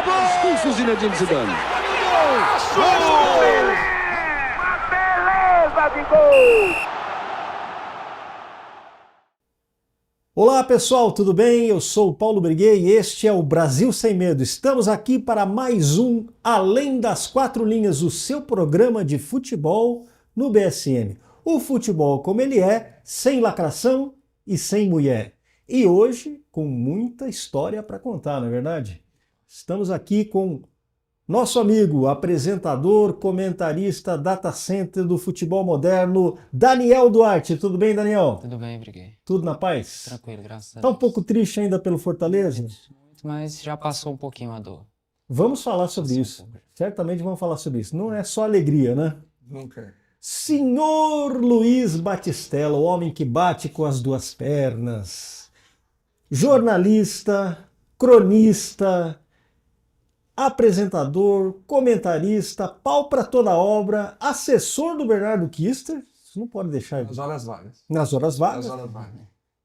Expulso Zinedine Zidane. Uma beleza de gol! Olá pessoal, tudo bem? Eu sou o Paulo Briguet e este é o Brasil Sem Medo. Estamos aqui para mais um Além das Quatro Linhas, o seu programa de futebol no BSM. O futebol como ele é, sem lacração e sem mulher. E hoje com muita história para contar, não é verdade? Estamos aqui com nosso amigo, apresentador, comentarista, data center do futebol moderno, Daniel Duarte. Tudo bem, Daniel? Tudo bem, Briguet. Tudo na paz? Tranquilo, graças a Tá Deus. um pouco triste ainda pelo Fortaleza? Muito, mas já passou um pouquinho a dor. Vamos falar sobre isso. Certamente vamos falar sobre isso. Não é só alegria, né? Nunca. Senhor Luiz Batistella, o homem que bate com as duas pernas. Jornalista, cronista, apresentador, comentarista, pau para toda obra, assessor do Bernardo Kister. Você não pode deixar Nas horas vagas. nas horas vagas. Nas horas vagas.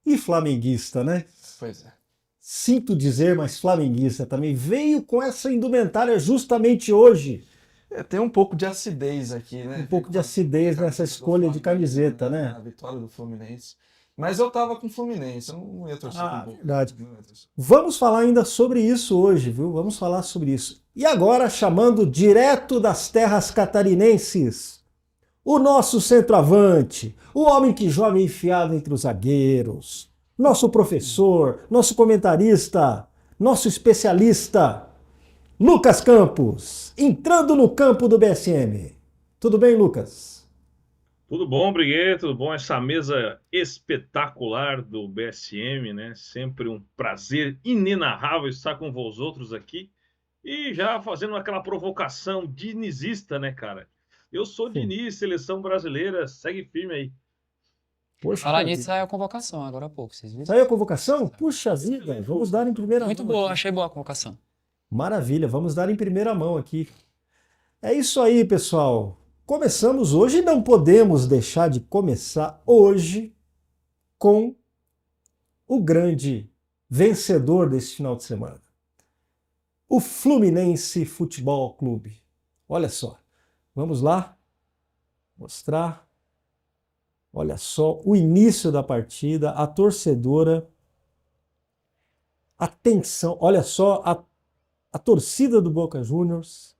E flamenguista, né? Pois é. Sinto dizer, mas flamenguista também. Veio com essa indumentária justamente hoje. Tem um pouco de acidez aqui, né? Um pouco de acidez nessa escolha de camiseta, né? A vitória do Fluminense. Mas eu tava com o Fluminense, eu não ia torcer com o Boca. Verdade. Não ia torcer. Vamos falar ainda sobre isso hoje, viu? Vamos falar sobre isso. E agora, chamando direto das terras catarinenses, o nosso centroavante, o homem que joga enfiado entre os zagueiros, nosso professor, nosso comentarista, nosso especialista, Lucas Campos, entrando no campo do BSM. Tudo bem, Lucas? Tudo bom, Briguet? Tudo bom? Essa mesa espetacular do BSM, né? Sempre um prazer inenarrável estar com vós outros aqui. E já fazendo aquela provocação dinizista, né, cara? Eu sou Diniz, seleção brasileira, segue firme aí. Poxa, Falar nisso, saiu a convocação agora há pouco, vocês viram? saiu a convocação? Puxa vida, vamos dar em primeira Muito mão boa, aqui. achei boa a convocação. Maravilha, vamos dar em primeira mão aqui. É isso aí, pessoal. Começamos hoje e não podemos deixar de começar hoje com o grande vencedor desse final de semana. O Fluminense Futebol Clube. Olha só, vamos lá mostrar. Olha só o início da partida, a torcedora. Atenção, olha só a torcida do Boca Juniors.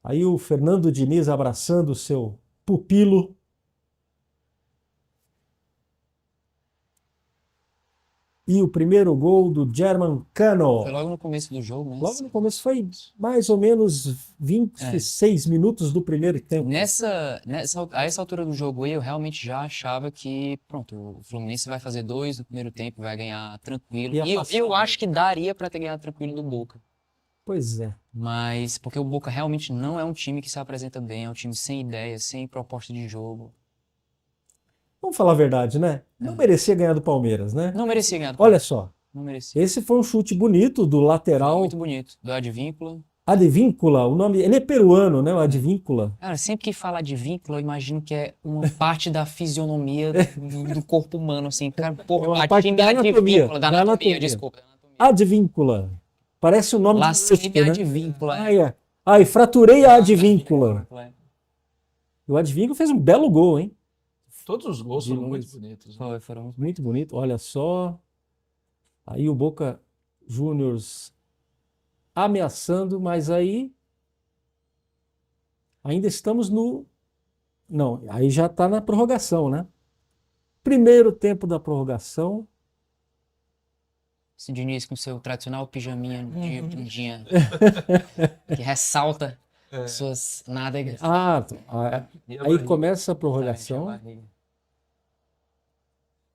Aí o Fernando Diniz abraçando o seu pupilo. E o primeiro gol do German Cano. Foi logo no começo do jogo, né? Logo no começo foi mais ou menos 26 minutos do primeiro tempo. A essa altura do jogo aí, eu realmente já achava que, pronto, o Fluminense vai fazer 2 no primeiro tempo, vai ganhar tranquilo. Ia E passar, eu né? acho que daria pra ter ganhado tranquilo do Boca. Pois é. Mas, porque o Boca realmente não é um time que se apresenta bem, é um time sem ideia, sem proposta de jogo. Vamos falar a verdade, né? Não merecia ganhar do Palmeiras, né? Não merecia ganhar. Olha só, Não merecia. esse foi um chute bonito do lateral Muito bonito. Do Advíncula. Advíncula, o nome, ele é peruano, né? O Advíncula. Cara, sempre que fala de vínculo, eu imagino que é uma parte da fisionomia do corpo humano, assim. Cara, porra, É uma a parte time da anatomia, advíncula, da da anatomia, anatomia. desculpa. Da anatomia. Advíncula. Parece o nome do músico, Lacêmia né? advíncula. Ai, fraturei a advíncula. É. O Advíncula fez um belo gol, hein? Todos os gols foram muito Diniz. bonitos. Né? Foram. Muito bonito, olha só. Aí o Boca Juniors ameaçando, mas aí ainda estamos no... Não, aí já está na prorrogação, né? Primeiro tempo da prorrogação. Esse Diniz com seu tradicional pijaminha de bundinha que ressalta suas nádegas. Aí começa a prorrogação.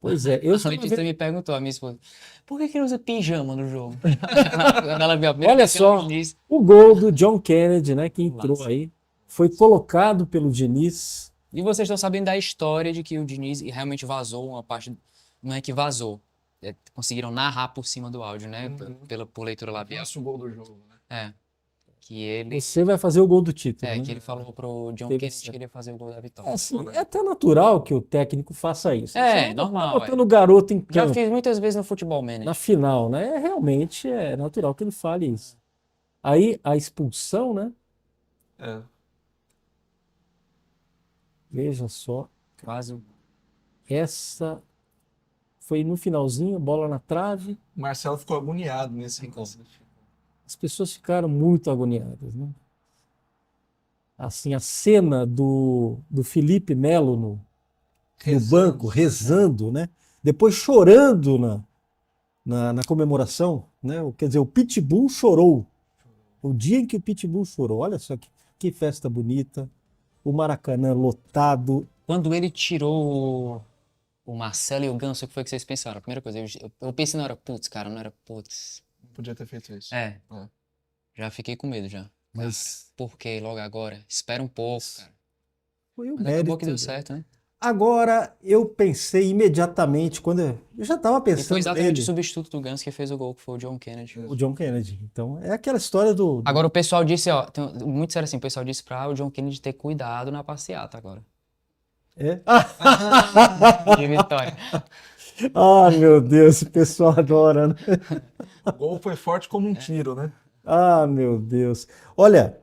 Pois é, eu A estava Letícia vendo... me perguntou, a minha esposa, por que ele usa pijama no jogo? Quando ela viu a primeira Olha vez que ela só, me disse. o gol do John Kennedy, né, que entrou Nossa. aí, foi colocado pelo Diniz. E vocês estão sabendo da história de que o Diniz realmente vazou uma parte, não é que vazou, conseguiram narrar por cima do áudio, né, por leitura labial. Nosso gol do jogo, né? Que ele, Você vai fazer o gol do título, né? que ele falou pro John Teve Kennedy essa- que queria fazer o gol da vitória. Assim, é até natural que o técnico faça isso. É, Você normal, Tá botando o garoto em Já campo fiz muitas vezes no Futebol Manager. na final, né? Realmente é natural que ele fale isso. Aí a expulsão, né? É. Veja só. Quase. Essa foi no finalzinho, bola na trave. O Marcelo ficou agoniado nesse lance. As pessoas ficaram muito agoniadas, né? Assim, a cena do Felipe Melo no banco, rezando, né? Depois chorando na comemoração, né? Quer dizer, o Pitbull chorou. O dia em que o Pitbull chorou. Olha só que festa bonita. O Maracanã lotado. Quando ele tirou o Marcelo e o Ganso, o que foi que vocês pensaram? A primeira coisa, eu pensei na hora, putz, cara, não era putz. Podia ter feito isso. É. É. Já fiquei com medo já. Mas Por que logo agora? Espera um pouco, cara. foi o Mas acabou mérito. que deu certo, né? Agora, eu pensei imediatamente, quando eu já estava E foi pensando exatamente nele, o substituto do Ganso que fez o gol, que foi o John Kennedy. o John Kennedy. Então, é aquela história do... Agora o pessoal disse, ó, muito sério assim, o pessoal disse pra o John Kennedy ter cuidado na passeata agora. É? De Vitória. Ah, meu Deus, o pessoal adora, né? O gol foi forte como um tiro, né? Ah, meu Deus. Olha,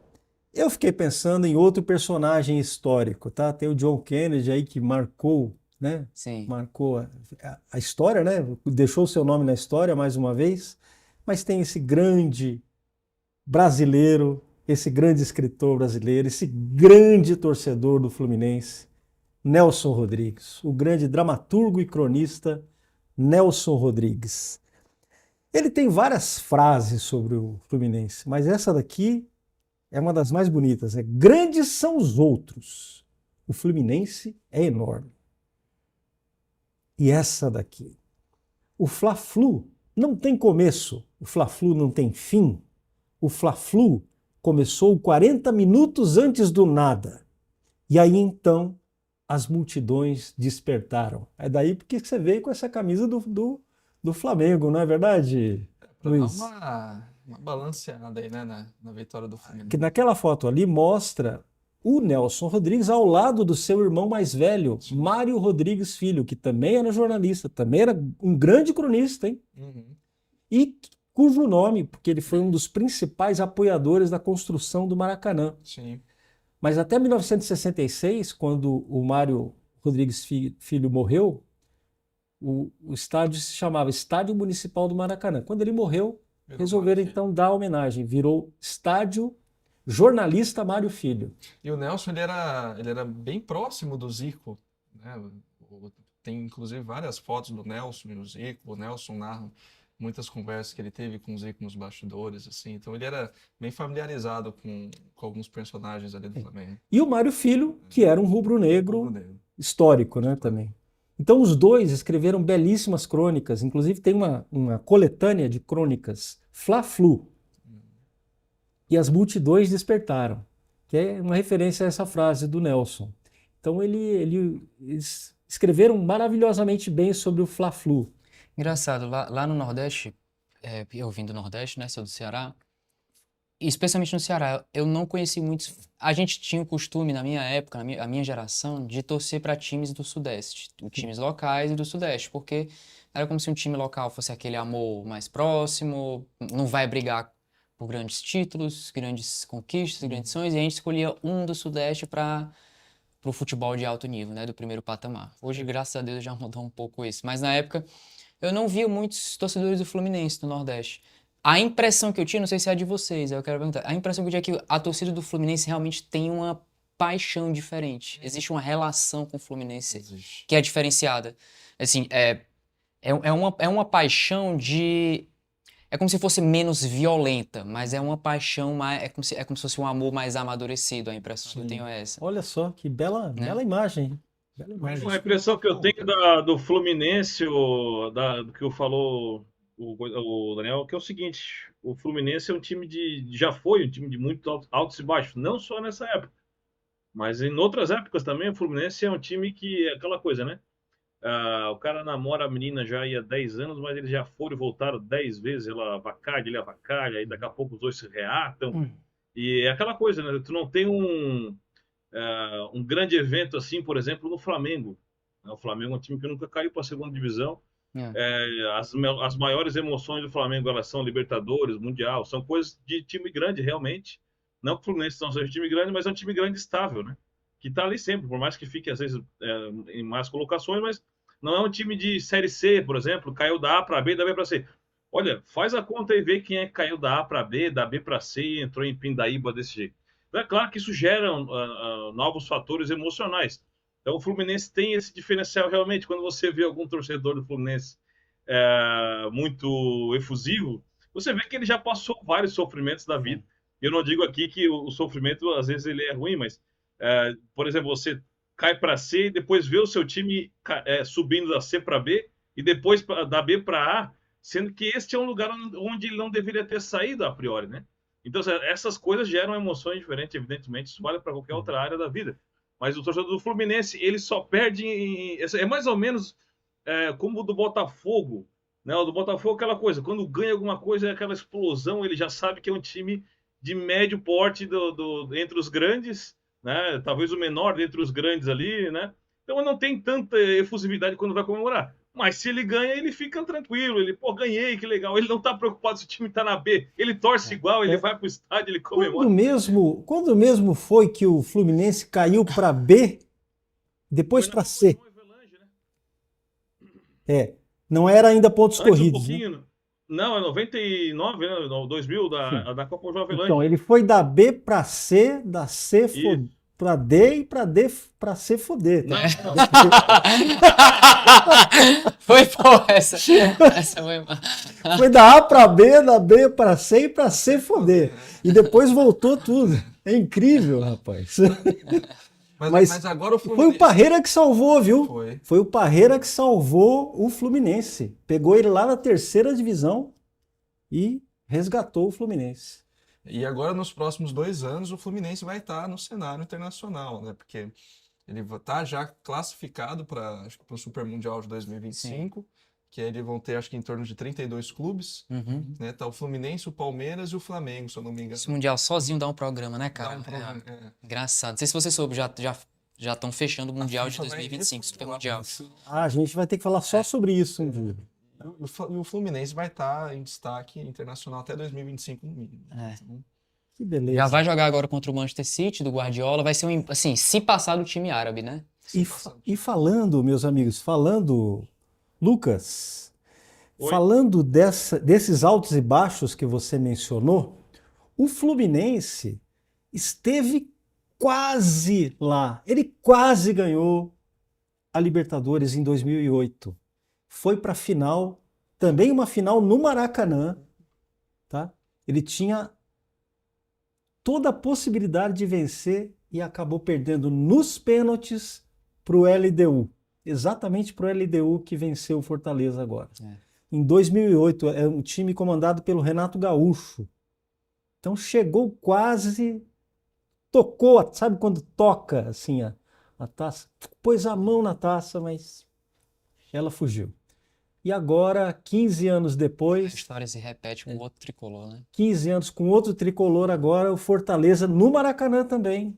eu fiquei pensando em outro personagem histórico, tá? Tem o John Kennedy aí que marcou, né? Sim. Marcou a história, né? Deixou o seu nome na história mais uma vez. Mas tem esse grande brasileiro, esse grande escritor brasileiro, esse grande torcedor do Fluminense, Nelson Rodrigues, o grande dramaturgo e cronista Nelson Rodrigues. Ele tem várias frases sobre o Fluminense, mas essa daqui é uma das mais bonitas. É: grandes são os outros, o Fluminense é enorme. E essa daqui: o Fla-Flu não tem começo, o Fla-Flu não tem fim. O Fla-Flu começou 40 minutos antes do nada. E aí então as multidões despertaram. É daí porque você veio com essa camisa do Flamengo, não é verdade, Pra dar Luiz? uma balanceada aí, né, na vitória do Flamengo. Que naquela foto ali mostra o Nelson Rodrigues ao lado do seu irmão mais velho, Mário Rodrigues Filho, que também era jornalista, também era um grande cronista, hein? Uhum. E cujo nome, porque ele foi um dos principais apoiadores da construção do Maracanã. Sim. Mas até 1966, quando o Mário Rodrigues Filho morreu, o estádio se chamava Estádio Municipal do Maracanã. Quando ele morreu, resolveram então dar homenagem. Virou Estádio Jornalista Mário Filho. E o Nelson, ele era bem próximo do Zico, né? Tem inclusive várias fotos do Nelson e do Zico. O Nelson narra muitas conversas que ele teve com o Zico nos bastidores, assim. Então ele era bem familiarizado com alguns personagens ali do Flamengo. E o Mário Filho, que era um rubro-negro histórico, né, também. Então os dois escreveram belíssimas crônicas, inclusive tem uma coletânea de crônicas, Fla-Flu. E as multidões despertaram, que é uma referência a essa frase do Nelson. Então eles escreveram maravilhosamente bem sobre o Fla-Flu. Engraçado, lá no Nordeste, eu vim do Nordeste, né, sou do Ceará, e especialmente no Ceará, eu não conheci muitos. A gente tinha o costume, na minha época, a minha geração, de torcer para times do Sudeste, times locais e do Sudeste, porque era como se um time local fosse aquele amor mais próximo, não vai brigar por grandes títulos, grandes conquistas, grandes sonhos, e a gente escolhia um do Sudeste para o futebol de alto nível, né, do primeiro patamar. Hoje, graças a Deus, já mudou um pouco isso, mas na época eu não via muitos torcedores do Fluminense no Nordeste. A impressão que eu tinha, não sei se é a de vocês, eu quero perguntar, a impressão que eu tinha é que a torcida do Fluminense realmente tem uma paixão diferente. Existe uma relação com o Fluminense que é diferenciada. Assim, é uma paixão de... É como se fosse menos violenta, mas é uma paixão mais... É como se fosse um amor mais amadurecido, a impressão que eu tenho é essa. Olha só, que bela imagem. Bela imagem. A impressão que eu tenho do Fluminense, do que falou o Daniel, que é o seguinte: o Fluminense é um time já foi um time de muito altos e baixos, não só nessa época, mas em outras épocas também. O Fluminense é um time que é aquela coisa, né? O cara namora a menina já há 10 anos, mas eles já foram e voltaram 10 vezes, ela avacalha, ele avacalha, aí daqui a pouco os dois se reatam. E é aquela coisa, né? Tu não tem um grande evento assim, por exemplo, no Flamengo. O Flamengo é um time que nunca caiu para a segunda divisão, As maiores emoções do Flamengo, elas são Libertadores, Mundial, são coisas de time grande realmente. Não que o Fluminense não seja um time grande, mas é um time grande estável, né? Que tá ali sempre, por mais que fique às vezes em más colocações, mas não é um time de Série C, por exemplo, caiu da A para B, da B para C. Olha, faz a conta e vê quem é que caiu da A para B, da B para C e entrou em Pindaíba desse jeito. Então, é claro que isso gera novos fatores emocionais. Então, o Fluminense tem esse diferencial realmente. Quando você vê algum torcedor do Fluminense muito efusivo, você vê que ele já passou vários sofrimentos da vida. Eu não digo aqui que o sofrimento, às vezes, ele é ruim, mas, por exemplo, você cai para C e depois vê o seu time subindo da C para B e depois da B para A, sendo que este é um lugar onde ele não deveria ter saído a priori, né? Então, essas coisas geram emoções diferentes, evidentemente, isso vale para qualquer outra área da vida. Mas o torcedor do Fluminense, ele só perde é mais ou menos como o do Botafogo, né? O do Botafogo é aquela coisa, quando ganha alguma coisa, é aquela explosão, ele já sabe que é um time de médio porte entre os grandes, né? Talvez o menor dentre os grandes ali, né? Então não tem tanta efusividade quando vai comemorar. Mas se ele ganha, ele fica tranquilo. Ele, pô, ganhei, que legal. Ele não tá preocupado se o time tá na B. Ele torce igual, ele vai pro estádio, ele comemora. Quando mesmo foi que o Fluminense caiu para B, depois para C? Não era ainda pontos corridos. Né? Não, é 99, né? 2000, da Copa Jovelândia. Então, ele foi da B para C, da C para D e para D para C foder. Não. Foi, pô, essa foi... Foi da A para B, da B para C e para C foder. E depois voltou tudo. É incrível, rapaz. Mas agora o Fluminense... Foi o Parreira que salvou, viu? Foi o Parreira que salvou o Fluminense. Pegou ele lá na 3ª divisão e resgatou o Fluminense. E agora, nos próximos 2 anos, o Fluminense vai estar no cenário internacional, né? Porque ele está já classificado para o Super Mundial de 2025, sim, que aí eles vão ter, acho que, em torno de 32 clubes. Né? Tá o Fluminense, o Palmeiras e o Flamengo, se eu não me engano. Esse Mundial sozinho dá um programa, né, cara? Dá um programa, engraçado. Não sei se você soube, já estão fechando o Mundial de 2025, Super Mundial. A gente vai ter que falar só sobre isso um dia. E o Fluminense vai estar em destaque internacional até 2025 no mínimo. Que beleza. Já vai jogar agora contra o Manchester City, do Guardiola. Vai ser assim, se passar do time árabe, né? E falando, meus amigos, Lucas, falando desses altos e baixos que você mencionou, o Fluminense esteve quase lá. Ele quase ganhou a Libertadores em 2008. Foi para a final, também uma final no Maracanã, tá? Ele tinha toda a possibilidade de vencer e acabou perdendo nos pênaltis para o LDU. Exatamente para o LDU que venceu o Fortaleza agora. Em 2008, é um time comandado pelo Renato Gaúcho. Então chegou quase, tocou, sabe quando toca assim a taça? Pôs a mão na taça, mas ela fugiu. E agora, 15 anos depois... A história se repete com outro tricolor, né? 15 anos com outro tricolor agora, o Fortaleza no Maracanã também.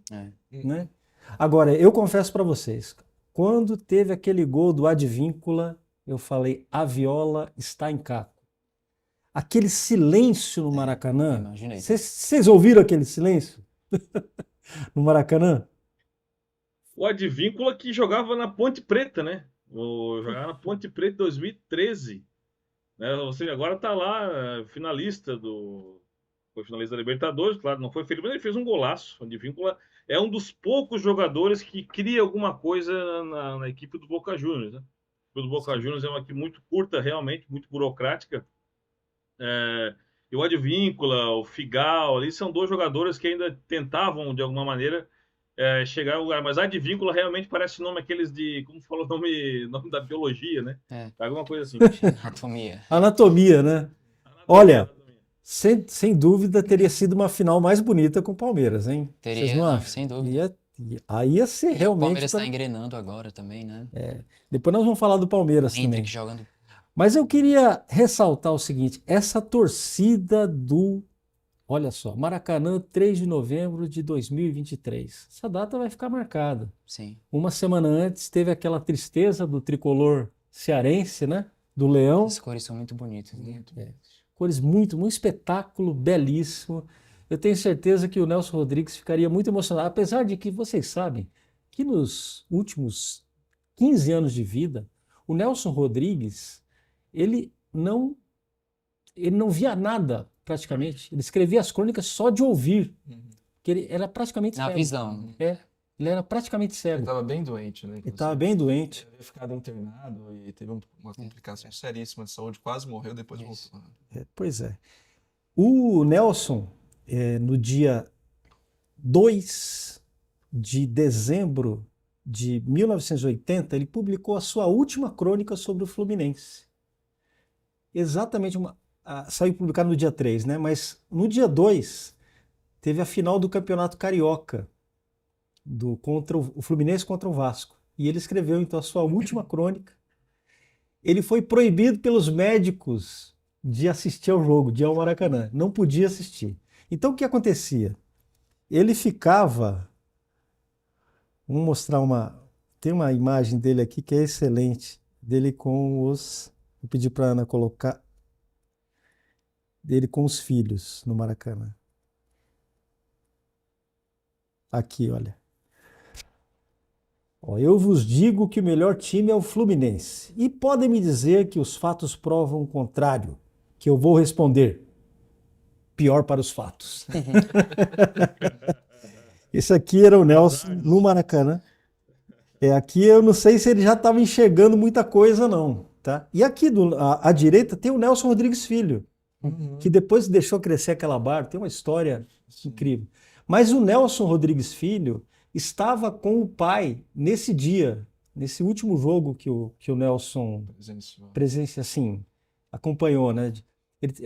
Né? Agora, eu confesso para vocês, quando teve aquele gol do Advíncula, eu falei, a viola está em caco. Aquele silêncio no Maracanã, vocês ouviram aquele silêncio no Maracanã? O Advíncula que jogava na Ponte Preta, né? Jogava na Ponte Preta em 2013. Né? Ou seja, agora está lá, finalista foi finalista da Libertadores, claro, não foi feliz, mas ele fez um golaço. O Advíncula é um dos poucos jogadores que cria alguma coisa na equipe do Boca Juniors. Né? A equipe do Boca Juniors é uma equipe muito curta, realmente, muito burocrática. E o Advíncula, o Figal, ali são 2 jogadores que ainda tentavam, de alguma maneira, chegar ao lugar. Mas Advíncula realmente parece nome aqueles de... Como falou o nome da biologia, né? Alguma coisa assim. Anatomia, né? Olha, sem dúvida teria sido uma final mais bonita com o Palmeiras, hein? Teria, não, sem dúvida. Aí ia ser realmente... O Palmeiras está engrenando agora também, né? Depois nós vamos falar do Palmeiras também. Jogando... Mas eu queria ressaltar o seguinte, essa torcida olha só, Maracanã, 3 de novembro de 2023. Essa data vai ficar marcada. Sim. Uma semana antes teve aquela tristeza do tricolor cearense, né? do Leão. As cores são muito bonitas, né? Cores muito, um espetáculo belíssimo. Eu tenho certeza que o Nelson Rodrigues ficaria muito emocionado, apesar de que vocês sabem que nos últimos 15 anos de vida, o Nelson Rodrigues, ele não via nada praticamente. Ele escrevia as crônicas só de ouvir, que ele era praticamente Na cego. visão. Ele era praticamente Ele cego. estava bem doente, né? Ele inclusive. estava bem doente. Ele havia ficado internado e teve uma complicação seríssima de saúde, quase morreu, depois Isso. voltou. Pois é. O Nelson, no dia 2 de dezembro de 1980, ele publicou a sua última crônica sobre o Fluminense. Exatamente, saiu publicado no dia 3, né? Mas no dia 2 teve a final do Campeonato Carioca, contra o Fluminense contra o Vasco. E ele escreveu então a sua última crônica. Ele foi proibido pelos médicos de assistir ao jogo, de ir ao Maracanã. Não podia assistir. Então o que acontecia? Ele ficava... Vamos mostrar tem uma imagem dele aqui que é excelente, dele com os... Vou pedir para a Ana colocar... Dele com os filhos no Maracanã. Aqui, olha. Eu vos digo que o melhor time é o Fluminense. E podem me dizer que os fatos provam o contrário, que eu vou responder. Pior para os fatos. Esse aqui era o Nelson no Maracanã. Aqui eu não sei se ele já estava enxergando muita coisa, não. Tá? E aqui à direita tem o Nelson Rodrigues Filho, que depois deixou crescer aquela barba. Tem uma história incrível. Mas o Nelson Rodrigues Filho estava com o pai nesse dia, nesse último jogo que o Nelson acompanhou, né?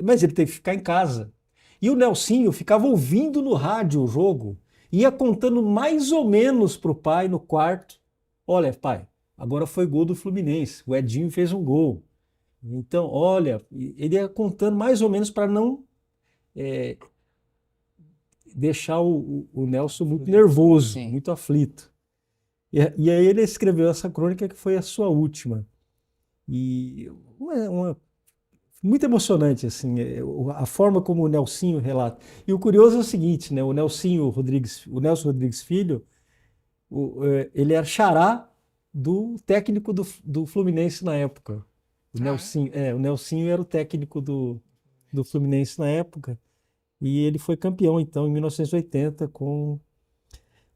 Mas ele teve que ficar em casa. E o Nelsinho ficava ouvindo no rádio o jogo, ia contando mais ou menos para o pai no quarto: olha, pai, agora foi gol do Fluminense, o Edinho fez um gol. Então, olha, ele ia contando mais ou menos para não deixar o Nelson muito nervoso, Sim. muito aflito. E aí ele escreveu essa crônica que foi a sua última. E muito emocionante, assim, a forma como o Nelsinho relata. E o curioso é o seguinte, né? O Nelson Rodrigues Filho, ele era xará do técnico do Fluminense na época. O Nelsinho era o técnico do Fluminense na época. E ele foi campeão, então, em 1980 com...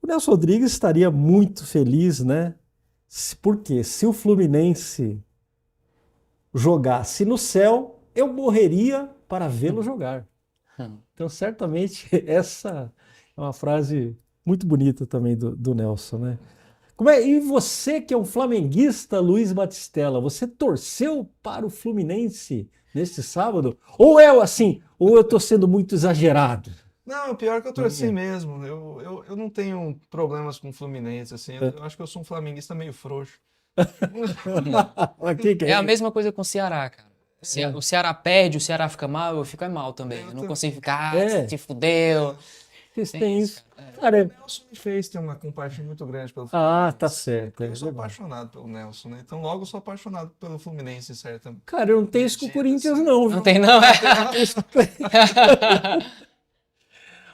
O Nelson Rodrigues estaria muito feliz, né? Porque se o Fluminense jogasse no céu, eu morreria para vê-lo jogar. Então, certamente, essa é uma frase muito bonita também do Nelson, né? E você que é um flamenguista, Luiz Batistella, você torceu para o Fluminense neste sábado? Ou eu estou sendo muito exagerado? Não, pior que eu torci mesmo. Eu não tenho problemas com o Fluminense, assim. Eu acho que eu sou um flamenguista meio frouxo. É a mesma coisa com o Ceará, cara. O Ceará perde, o Ceará fica mal, eu fico mal também. Eu não consigo ficar, te fudeu. Vocês têm isso. O Nelson me fez ter uma compaixão muito grande pelo Fluminense. Tá certo. Eu sou apaixonado pelo Nelson, né? Então logo eu sou apaixonado pelo Fluminense, certo? Cara, eu não tenho isso com o Corinthians, não. Não tem, não?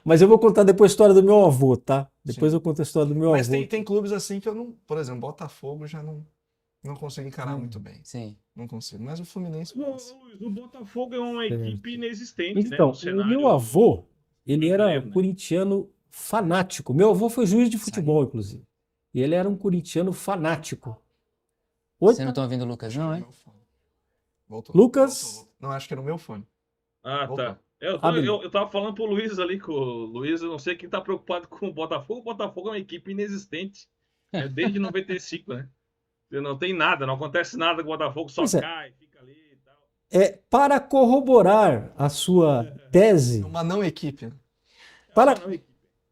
Mas eu vou contar depois a história do meu avô, tá? Depois eu conto a história do meu avô. Mas tem clubes assim que eu não... Por exemplo, Botafogo já não consigo encarar muito bem. Sim. Não consigo. Mas o Fluminense... Luiz, o Botafogo é uma equipe inexistente, então, né? o meu avô, ele era corintiano fanático. Meu avô foi juiz de futebol, inclusive. E ele era um corintiano fanático. Você não está ouvindo o Lucas, não, é? Voltou. Lucas? Não, acho que era o meu fone. Tá. Eu tava falando pro Luiz ali, que o Luiz, eu não sei quem tá preocupado com o Botafogo. O Botafogo é uma equipe inexistente. Desde 95, né? Não tem nada, não acontece nada com o Botafogo, só cai, fica ali e tal. Para corroborar a sua tese... Uma não equipe.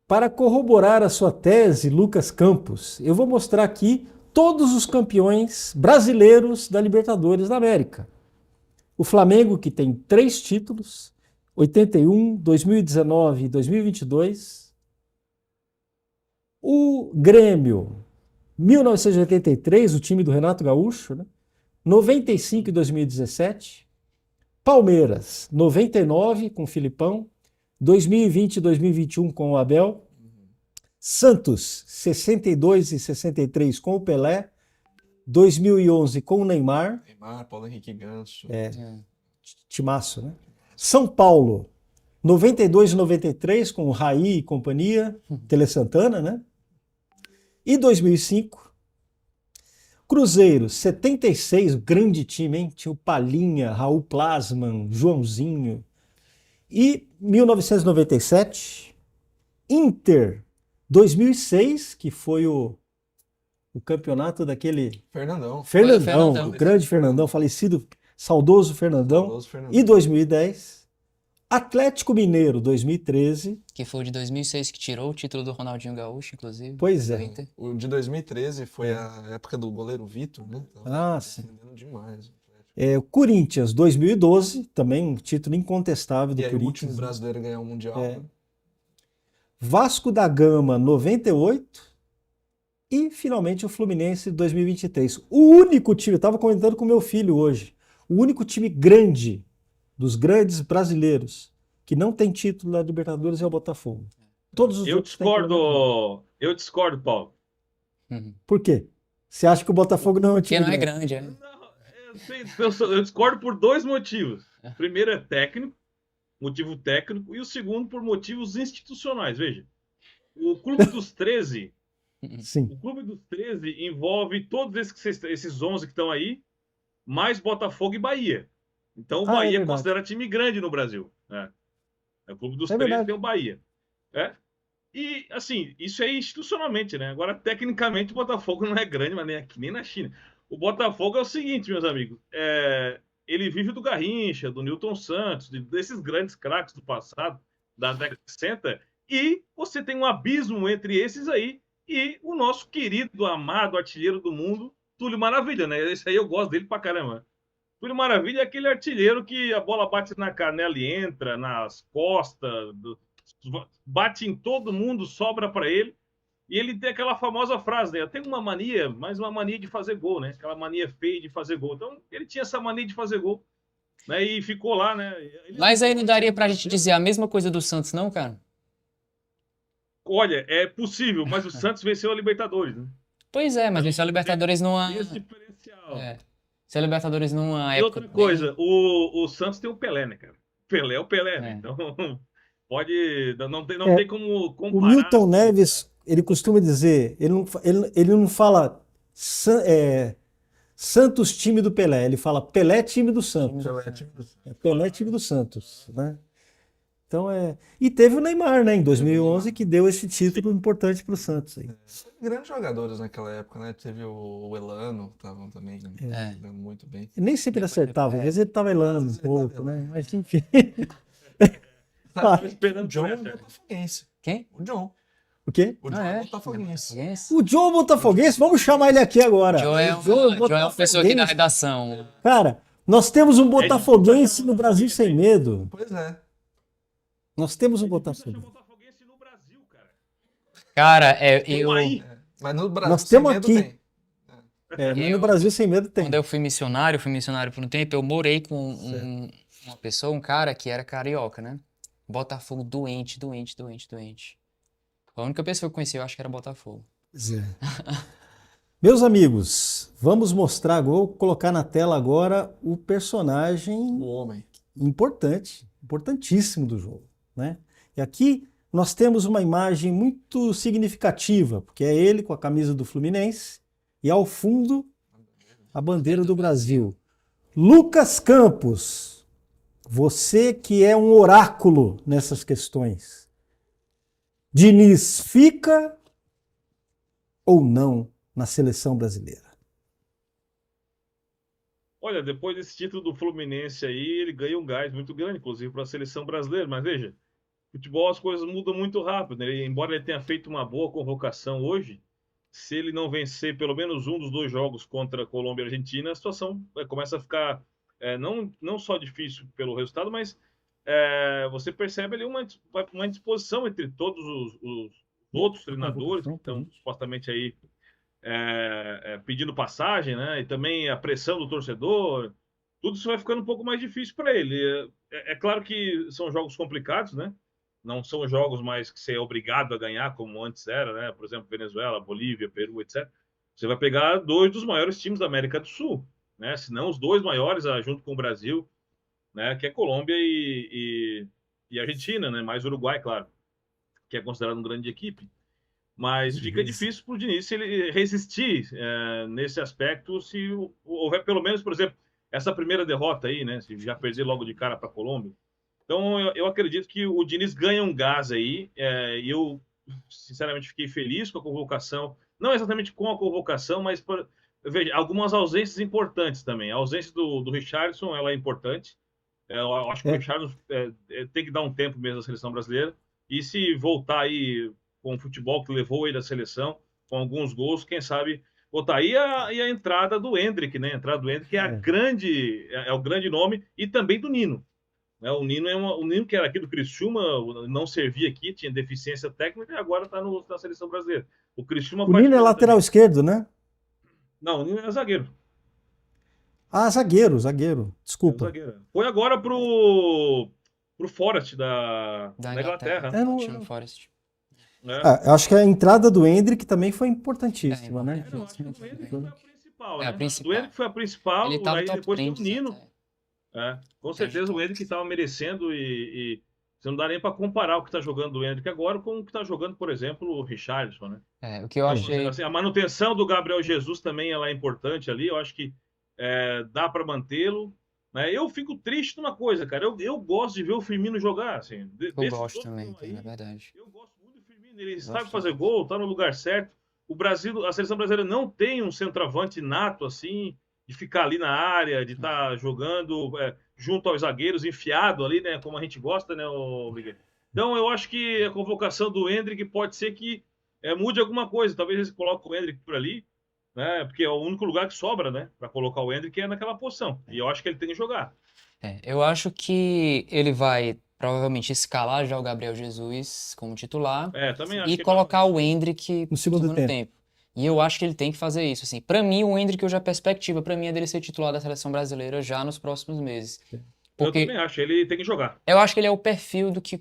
Para corroborar a sua tese, Lucas Campos, eu vou mostrar aqui todos os campeões brasileiros da Libertadores da América. O Flamengo, que tem 3 títulos, 81, 2019 e 2022. O Grêmio, 1983, o time do Renato Gaúcho, né? 95 e 2017. Palmeiras, 99 com o Filipão. 2020 e 2021 com o Abel. Santos, 62 e 63 com o Pelé. 2011 com o Neymar. Neymar, Paulo Henrique Ganso. Timaço, né? São Paulo, 92 e 93 com o Raí e companhia. Tele Santana, né? E 2005. Cruzeiro, 76, grande time, hein? Tinha o Palhinha, Raul Plasman, Joãozinho. E 1997, Inter, 2006, que foi o campeonato daquele Fernandão. Fernandão, Fernandão. o grande Fernandão, falecido, saudoso Fernandão. Saudoso Fernandão. E 2010, Atlético Mineiro, 2013. Que foi o de 2006 que tirou o título do Ronaldinho Gaúcho, inclusive. Pois do é. Inter. O de 2013 foi a época do goleiro Vitor, né? Tava Ah, sim. defendendo demais. O Corinthians, 2012, também um título incontestável do E aí o último Corinthians. brasileiro a ganhar o Mundial. É. Né? Vasco da Gama, 98. E, finalmente, o Fluminense, 2023. O único time, eu estava comentando com meu filho hoje, o único time grande, dos grandes brasileiros, que não tem título da Libertadores é o Botafogo. Todos os Eu outros têm problema. eu discordo, Paulo. Uhum. Por quê? Você acha que o Botafogo não é um Porque time não é grande? grande, é. Não, eu discordo por dois motivos. O primeiro é técnico, motivo técnico, e o segundo por motivos institucionais. Veja, o Clube dos 13, Sim. o Clube dos 13 envolve todos esses 11 que estão aí, mais Botafogo e Bahia. Então o Ah, é Bahia verdade. considera time grande no Brasil. O Clube dos É 13 verdade. tem o Bahia. E, assim, isso é institucionalmente, né? Agora, tecnicamente, o Botafogo não é grande, mas nem aqui, nem na China. O Botafogo é o seguinte, meus amigos. Ele vive do Garrincha, do Newton Santos, desses grandes craques do passado, da década de 60, e você tem um abismo entre esses aí e o nosso querido, amado artilheiro do mundo, Túlio Maravilha, né? Esse aí eu gosto dele pra caramba. Túlio Maravilha é aquele artilheiro que a bola bate na canela e entra, nas costas, bate em todo mundo, sobra para ele. E ele tem aquela famosa frase, né? Eu tenho uma mania, mas uma mania de fazer gol, né? Aquela mania feia de fazer gol. Então, ele tinha essa mania de fazer gol, né? E ficou lá, né? Mas aí não daria pra gente dizer a mesma coisa do Santos, não, cara? Olha, é possível, mas o Santos venceu a Libertadores, né? Pois é, mas venceu a Libertadores numa... Tem esse diferencial. Venceu a Libertadores numa E época outra coisa, o Santos tem o Pelé, né, cara? Pelé é o Pelé, né? É. Então, não tem como comparar. O Milton Neves, ele costuma dizer, ele não fala Santos time do Pelé, ele fala Pelé time do Santos. Pelé time do Santos, né? Então e teve o Neymar, né, em 2011, que deu esse título importante para o Santos aí. Grandes jogadores naquela época, né? Teve o Elano, estavam também jogando muito bem. Nem sempre ele acertava, às vezes ele estava elando um pouco, né? Mas enfim. Tava esperando O John é por essa. botafoguense. Quem? O John. O quê? O John é botafoguense. Yes. O John Botafoguense, vamos chamar ele aqui agora. João é uma pessoa aqui da redação. Cara, nós temos um botafoguense no Brasil sem medo. Pois é. Nós temos um Você botafoguense. botafoguense no Brasil, cara. Cara, Então, aí, Mas no Brasil, Nós sem temos medo, aqui. tem. Mas no Brasil sem medo tem. Quando eu fui missionário por um tempo, eu morei com uma pessoa, um cara que era carioca, né? Botafogo doente. Foi a única pessoa que eu conheci, eu acho que era Botafogo. Pois é. Meus amigos, vamos mostrar, vou colocar na tela agora o personagem O homem. importantíssimo do jogo, né? E aqui nós temos uma imagem muito significativa, porque é ele com a camisa do Fluminense e ao fundo a bandeira do Brasil. Lucas Campos, você que é um oráculo nessas questões. Diniz fica ou não na seleção brasileira? olha, depois desse título do Fluminense aí, ele ganha um gás muito grande, inclusive para a seleção brasileira. Mas veja, futebol as coisas mudam muito rápido, né? Embora ele tenha feito uma boa convocação hoje, se ele não vencer pelo menos um dos dois jogos contra Colômbia e Argentina, a situação começa a ficar não só difícil pelo resultado, mas você percebe ali uma disposição entre todos os outros treinadores que estão supostamente aí pedindo passagem, né? E também a pressão do torcedor, tudo isso vai ficando um pouco mais difícil para ele. É claro que são jogos complicados, né? Não são jogos mais que você é obrigado a ganhar, como antes era, né? Por exemplo, Venezuela, Bolívia, Peru, etc. Você vai pegar dois dos maiores times da América do Sul, né? Se não os dois maiores, junto com o Brasil, né? Que é Colômbia e Argentina, né? Mais Uruguai, claro, que é considerado uma grande equipe. Mas fica difícil para o Diniz ele resistir nesse aspecto se houver pelo menos, por exemplo, essa primeira derrota aí, né? Se já perder logo de cara para a Colômbia. Então eu acredito que o Diniz ganha um gás aí e eu sinceramente fiquei feliz com a convocação, não exatamente com a convocação, mas veja, algumas ausências importantes também. A ausência do Richarlison, ela é importante. Eu acho que o Richarlison tem que dar um tempo mesmo à seleção brasileira. E se voltar aí com o futebol que levou ele à seleção, com alguns gols, quem sabe botar aí a entrada do Endrick, né? A entrada do Endrick é o grande nome, e também do Nino. Né? O Nino que era aqui do Criciúma, não servia aqui, tinha deficiência técnica e agora está na seleção brasileira. O Criciúma O Nino é lateral também. esquerdo, né? Não, o Nino é zagueiro. Ah, zagueiro. Desculpa. Zagueiro. Foi agora pro Forest da Inglaterra. É, não- Nottingham Forest. eu acho que a entrada do Endrick também foi importantíssima, né? Não, acho que o Endrick foi a principal, né? A principal. Do Endrick foi a principal, Ele tava aí top depois tem o 30 Nino. até. Com certeza o Endrick estava merecendo e você não dá nem para comparar o que está jogando o Endrick agora com o que está jogando, por exemplo, o Richarlison, né? O que eu achei... Assim, a manutenção do Gabriel Jesus também ela é importante ali, eu acho que dá para mantê-lo. Né? Eu fico triste numa coisa, cara, eu gosto de ver o Firmino jogar, assim. Eu gosto também, na verdade. Eu gosto muito do Firmino, ele sabe fazer gol, tá no lugar certo. O Brasil, a seleção brasileira não tem um centroavante nato assim, de ficar ali na área, de estar jogando junto aos zagueiros, enfiado ali, né? Como a gente gosta, né, Miguel? Então eu acho que a convocação do Endrick pode ser que mude alguma coisa. Talvez eles coloquem o Endrick por ali, né? Porque é o único lugar que sobra, né? Para colocar o Endrick é naquela posição. E eu acho que ele tem que jogar. Eu acho que ele vai provavelmente escalar já o Gabriel Jesus como titular Também acho e que colocar o Endrick No segundo tempo. E eu acho que ele tem que fazer isso. Assim, para mim, o Endrick, eu já perspectiva, para mim, é dele ser titular da seleção brasileira já nos próximos meses. Eu também acho, ele tem que jogar. Eu acho que ele é o perfil do que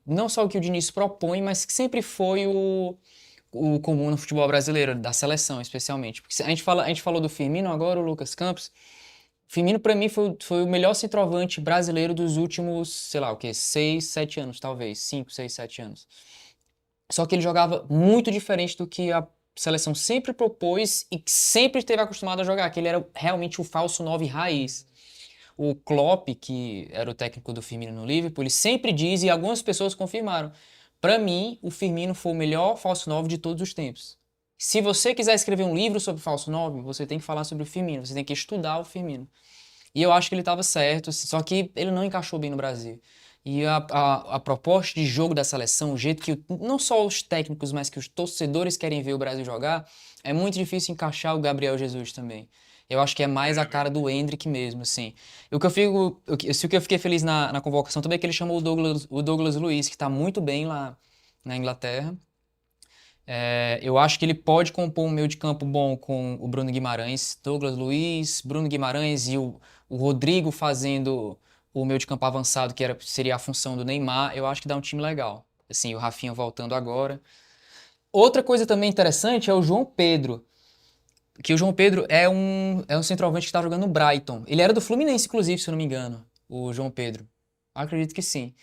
não só o que o Diniz propõe, mas que sempre foi o comum no futebol brasileiro, da seleção especialmente. Porque a gente falou do Firmino agora, o Lucas Campos. Firmino, para mim, foi o melhor centroavante brasileiro dos últimos, sei lá, 6, 7 anos, talvez. 5, 6, 7 anos. Só que ele jogava muito diferente do que a seleção sempre propôs e que sempre esteve acostumado a jogar, que ele era realmente o falso 9 raiz. O Klopp, que era o técnico do Firmino no Liverpool, ele sempre diz, e algumas pessoas confirmaram, para mim, o Firmino foi o melhor falso 9 de todos os tempos. Se você quiser escrever um livro sobre falso 9, você tem que falar sobre o Firmino, você tem que estudar o Firmino. E eu acho que ele estava certo, só que ele não encaixou bem no Brasil. E a proposta de jogo da seleção, o jeito que não só os técnicos, mas que os torcedores querem ver o Brasil jogar, é muito difícil encaixar o Gabriel Jesus também. Eu acho que é mais a cara do Endrick mesmo, assim. O que eu fiquei feliz na convocação também é que ele chamou o Douglas Luiz, que está muito bem lá na Inglaterra. Eu acho que ele pode compor um meio de campo bom com o Bruno Guimarães, Douglas Luiz, Bruno Guimarães e o Rodrigo fazendo o meio de campo avançado, que seria a função do Neymar. Eu acho que dá um time legal. Assim, o Rafinha voltando agora. Outra coisa também interessante é o João Pedro. Que o João Pedro é um centroavante que está jogando no Brighton. Ele era do Fluminense, inclusive, se eu não me engano, o João Pedro. Acredito que sim.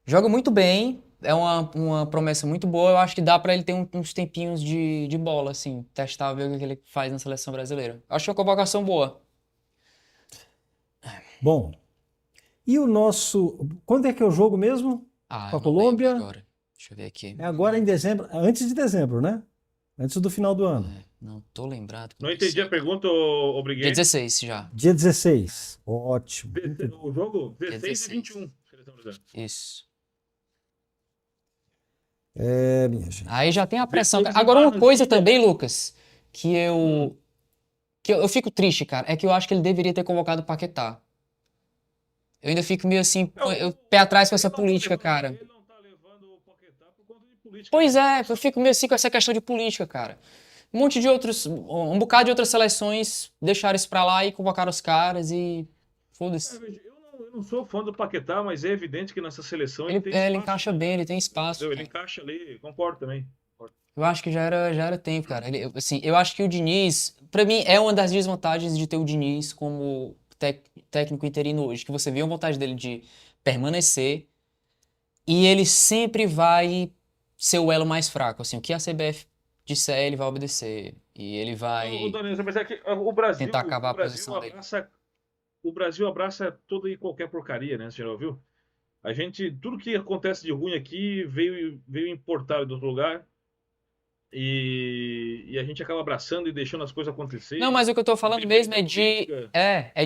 Joga muito bem, é uma promessa muito boa. Eu acho que dá para ele ter uns tempinhos de bola, assim, testar, ver o que ele faz na seleção brasileira. Acho que é uma convocação boa. Bom, e o nosso... Quando é que é o jogo mesmo? Com a Colômbia? Agora. Deixa eu ver aqui. É agora em dezembro, antes de dezembro, né? Antes do final do ano. Não tô lembrado. Não entendi a pergunta, obrigado. Dia 16 já. Dia 16. Ótimo. O jogo 16 16. e 21. Isso. Minha gente. Aí já tem a pressão. 16 Agora, uma de coisa Barranquilla. também, Lucas, que eu fico triste, cara, é que eu acho que ele deveria ter convocado o Paquetá. Eu ainda fico meio assim, pé atrás com essa política, cara. Ele não tá levando o Paquetá por conta de política. Pois é, eu fico meio assim com essa questão de política, cara. Um monte de outros, um bocado de outras seleções deixaram isso pra lá e convocaram os caras e foda-se. Eu não sou fã do Paquetá, mas é evidente que nessa seleção Ele, tem ele espaço, encaixa bem, ele tem espaço. entendeu? Ele Cara. encaixa ali, concordo também. Eu acho que já era tempo, cara. Assim, eu acho que o Diniz, pra mim, é uma das desvantagens de ter o Diniz como técnico interino hoje, que você vê a vontade dele de permanecer e ele sempre vai ser o elo mais fraco. Assim, o que a CBF disser, ele vai obedecer. E ele Ô, vai Danilo, mas é que o Brasil, tentar acabar o a Brasil posição dele. abraça, o Brasil abraça toda e qualquer porcaria, né? Você já ouviu? Tudo que acontece de ruim aqui veio importado de outro lugar e a gente acaba abraçando e deixando as coisas acontecer. Não, mas o que eu tô falando mesmo é de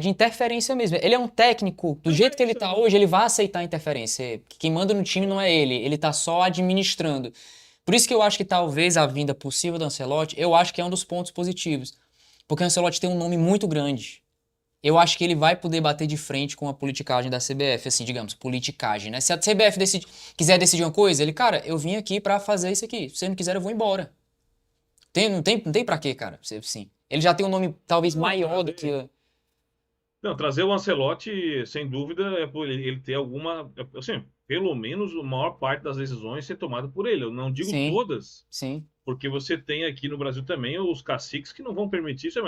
interferência mesmo. Ele é um técnico, do jeito que ele tá hoje, ele vai aceitar a interferência. Quem manda no time não é ele tá só administrando. Por isso que eu acho que talvez a vinda possível do Ancelotti, eu acho que é um dos pontos positivos. Porque o Ancelotti tem um nome muito grande. Eu acho que ele vai poder bater de frente com a politicagem da CBF, assim, digamos, politicagem, né? Se a CBF quiser decidir uma coisa, ele, cara, eu vim aqui pra fazer isso aqui. Se você não quiser, eu vou embora. Não tem pra quê, cara? Sim. Ele já tem um nome talvez maior do que. Não, trazer o Ancelotti, sem dúvida, é por ele ter alguma. Assim, pelo menos a maior parte das decisões ser tomada por ele. Eu não digo Sim, todas, sim. porque você tem aqui no Brasil também os caciques que não vão permitir isso,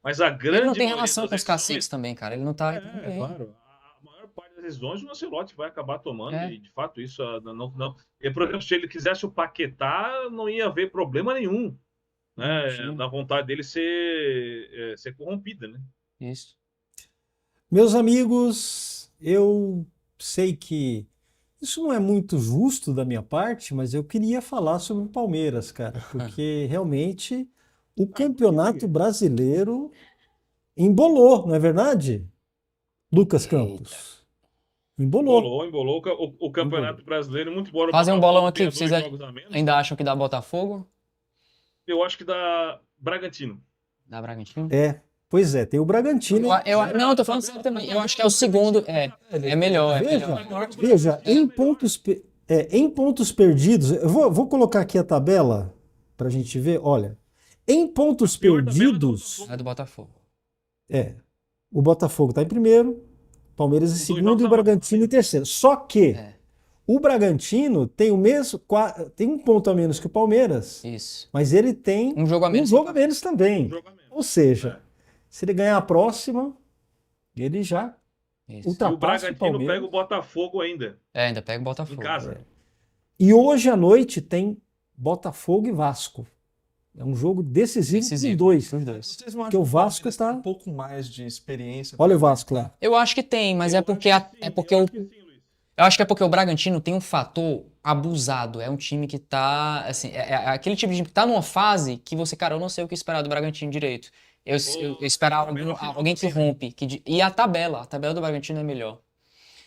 mas a Ele não grande tem maioria relação das com os caciques decisões. também, cara. Ele não tá. É, claro. A maior parte das decisões o Ancelotti vai acabar tomando, É. e de fato isso não. Por exemplo, se ele quisesse o Paquetá, não ia haver problema nenhum, né? Sim. Da vontade dele ser corrompida, né? Isso. Meus amigos, eu sei que isso não é muito justo da minha parte, mas eu queria falar sobre o Palmeiras, cara, porque realmente o Campeonato Brasileiro embolou, não é verdade? Lucas Campos. Embolou. Embolou o Campeonato Brasileiro, muito embora o Fazer um Botafogo bolão aqui, tenha vocês dois jogos a menos, ainda acham que dá Botafogo? eu acho que dá Bragantino. Dá Bragantino? Pois é, tem o Bragantino. Não, eu tô falando sério também. Eu acho que é o segundo. É melhor. Veja, em pontos perdidos, eu vou colocar aqui a tabela para a gente ver. Olha, em pontos pior tabela do perdidos, É do Botafogo. o Botafogo está em primeiro, Palmeiras em dois segundo jogos e o a Bragantino em terceiro. Só que É. o Bragantino tem o mesmo, tem um ponto a menos que o Palmeiras, Isso. mas ele tem Um jogo a menos. um jogo a menos também. jogo a menos. Ou seja, se ele ganhar a próxima, ele já Isso. E o ultrapassa o Bragantino Palmeiras. pega o Botafogo ainda, Ainda pega o em Botafogo. casa. E hoje à noite tem Botafogo e Vasco. É um jogo decisivo Decisivo. com dois. Os dois. Vocês não Porque o acham que Vasco Palmeiras tem tá- um pouco mais de experiência? Olha o Vasco lá. Eu acho que tem, mas é porque eu acho que é porque o Bragantino tem um fator abusado. É um time que tá, assim, é aquele tipo de time que tá numa fase que você, cara, eu não sei o que esperar do Bragantino direito. Eu esperar alguém que rompe. E a tabela do Bragantino é melhor.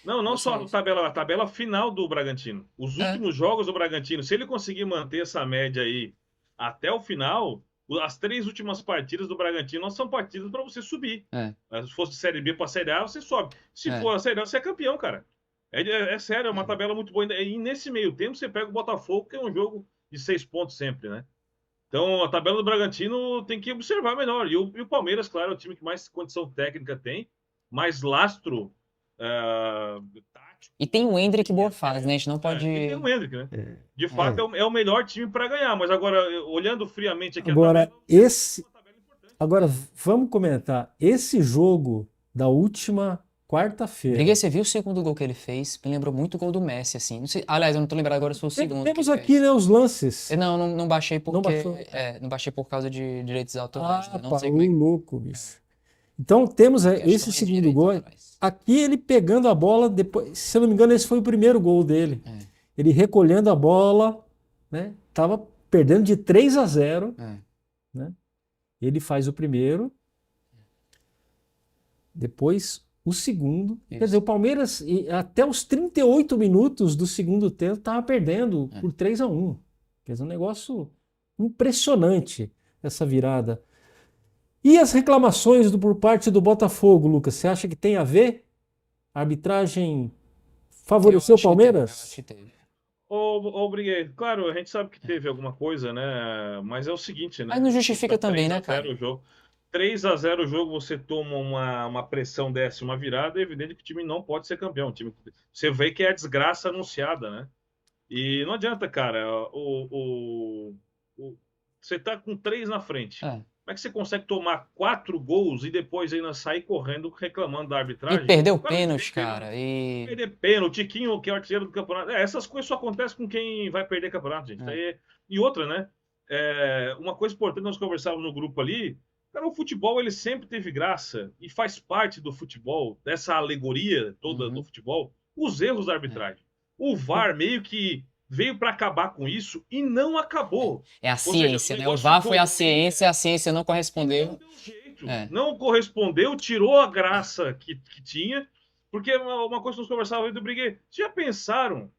Não só a tabela final do Bragantino. Os últimos jogos do Bragantino, se ele conseguir manter essa média aí até o final, as 3 últimas partidas do Bragantino não são partidas para você subir. Se fosse Série B para Série A, você sobe. Se for a Série A, você é campeão, cara. É sério, é uma tabela muito boa. E nesse meio tempo, você pega o Botafogo, que é um jogo de 6 pontos sempre, né? Então, a tabela do Bragantino tem que observar melhor. E o Palmeiras, claro, é o time que mais condição técnica tem, mais lastro tático. E tem o Hendrick boa fase, né? A gente não pode. E tem o Hendrick, né? De fato, é o melhor time para ganhar. Mas agora, olhando friamente aqui Agora, a tabela, é uma tabela importante. Agora, vamos comentar. Esse jogo da última quarta-feira. Briguei, você viu o segundo gol que ele fez? Me lembrou muito o gol do Messi, assim. Não sei, aliás, eu não tô lembrado agora se foi o segundo. Temos que aqui, fez. né, os lances. Não baixei porque. Não baixou? Não baixei por causa de direitos autorais. Né? Não Pá, sei como é que. louco, bicho. Então, temos esse Questões de segundo direitos gol. autorais. Aqui ele pegando a bola, depois, se eu não me engano, esse foi o primeiro gol dele. Ele recolhendo a bola, né? Tava perdendo de 3-0, né? Ele faz o primeiro, depois o segundo. Quer Isso. dizer, o Palmeiras, até os 38 minutos do segundo tempo, estava perdendo por 3-1. Quer dizer, um negócio impressionante essa virada. E as reclamações por parte do Botafogo, Lucas? Você acha que tem a ver? A arbitragem favoreceu o Palmeiras? Eu acho que teve. Ô, Briguei, claro, a gente sabe que teve alguma coisa, né? Mas é o seguinte, né? Mas não justifica também, né, 3 a 0 cara? o jogo. 3 a 0 o jogo, você toma uma pressão dessa, uma virada, é evidente que o time não pode ser campeão. Você vê que é a desgraça anunciada, né? E não adianta, cara. Você tá com 3 na frente. É. Como é que você consegue tomar 4 gols e depois ainda sair correndo reclamando da E arbitragem? perdeu o Claro, pênalti, perdeu. cara. E. Perder pênalti, o Tiquinho, que é o artilheiro do campeonato. Essas coisas só acontecem com quem vai perder campeonato, gente. E outra, né? Uma coisa importante, nós conversávamos no grupo ali, cara, o futebol ele sempre teve graça e faz parte do futebol, dessa alegoria toda do futebol, os erros da arbitragem. O VAR meio que veio para acabar com isso e não acabou. É a Ou seja, ciência, o né? O negócio VAR ficou foi a ruim, ciência não não correspondeu. deu jeito. É. Não correspondeu, tirou a graça que tinha. Porque uma coisa que nós conversávamos aí do Briguei. Vocês já pensaram